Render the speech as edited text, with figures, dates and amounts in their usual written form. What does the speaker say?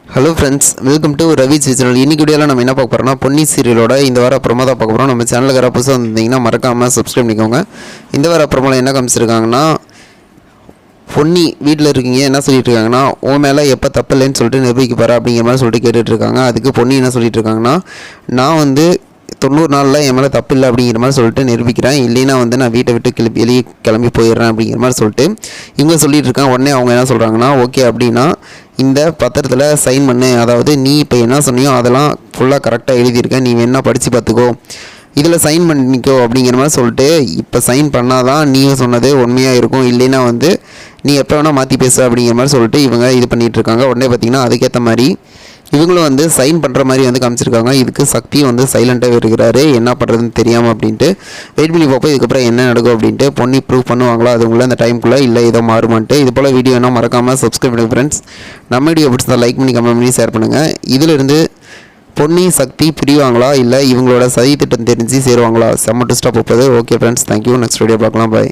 Hello friends, welcome to Ravi channel. இன்னைக்கு வீடியோவில் நம்ம என்ன பார்க்க போகிறோம்னா, பொன்னி சீரியலோட இந்த வார ப்ரோமோ தான் பார்க்க போகிறோம். நம்ம சேனலுக்கு யாராவது புதுசாக வந்திருந்தீங்கன்னா மறக்காமல் சப்ஸ்கிரைப் பண்ணிக்கோங்க. இந்த வார ப்ரோமோவில் என்ன காமிச்சிருக்காங்கன்னா, பொன்னி வீட்டில் இருக்கீங்க என்ன சொல்லிட்டு இருக்காங்கன்னா, உன் மேலே எப்போ தப்பு இல்லைன்னு சொல்லிட்டு நிரூபிக்க அப்படிங்கிற மாதிரி சொல்லிட்டு கேட்டுட்ருக்காங்க. அதுக்கு பொன்னி என்ன சொல்லிட்டு இருக்காங்கன்னா, நான் வந்து 90 நாளில் என் மேலே தப்பு இல்லை அப்படிங்கிற மாதிரி சொல்லிட்டு நிரூபிக்கிறேன், இல்லைன்னா வந்து நான் வீட்டை விட்டு வெளியே கிளம்பி போயிடுறேன் அப்படிங்கிற மாதிரி சொல்லிட்டு இவங்க சொல்லிட்டு இருக்காங்க. உடனே அவங்க என்ன சொல்கிறாங்கன்னா, ஓகே அப்படின்னா இந்த பத்திரத்தில் சைன் பண்ணு, அதாவது நீ இப்போ என்ன சொன்னியோ அதெல்லாம் ஃபுல்லாக கரெக்டாக எழுதியிருக்கேன், நீ வேணா படித்து பார்த்துக்கோ, இதில் சைன் பண்ணிக்கோ அப்படிங்கிற மாதிரி சொல்லிட்டு இப்போ சைன் பண்ணால் தான் நீங்கள் சொன்னது உண்மையாக இருக்கும், இல்லைன்னா வந்து நீ எப்போ வேணால் மாற்றி பேசு அப்படிங்கிற மாதிரி சொல்லிட்டு இவங்க இது பண்ணிகிட்ருக்காங்க. உடனே பார்த்திங்கன்னா அதுக்கேற்ற மாதிரி இவங்களும் வந்து சைன் பண்ணுற மாதிரி வந்து காமிச்சிருக்காங்க. இதுக்கு சக்தியும் வந்து சைலண்ட்டாக இருக்கிறாரு, என்ன பண்ணுறதுன்னு தெரியாமல் அப்படின்ட்டு வெயிட் பண்ணி பார்ப்போம் இதுக்கப்புறம் என்ன நடக்கும் அப்படின்ட்டு. பொன்னி ப்ரூவ் பண்ணுவாங்களா அதுக்குள்ளே அந்த டைமுக்குள்ளே, இல்லை ஏதோ மாறுமான்ட்டு. இது போல் வீடியோ என்ன மறக்காமல் சப்ஸ்கிரைப் பண்ணுங்கள் ஃப்ரெண்ட்ஸ். நம்ம வீடியோ பிடிச்சா லைக் பண்ணி கமெண்ட் பண்ணி ஷேர் பண்ணுங்கள். இதிலிருந்து பொன்னி சக்தி பிரிவாங்களா, இல்லை இவங்களோட சதி திட்டம் தெரிஞ்சு சேருவாங்களா, செம்ம ட்விஸ்ட்டாக போகுது. Okay friends, thank you. Next video பார்க்கலாம். பாய்.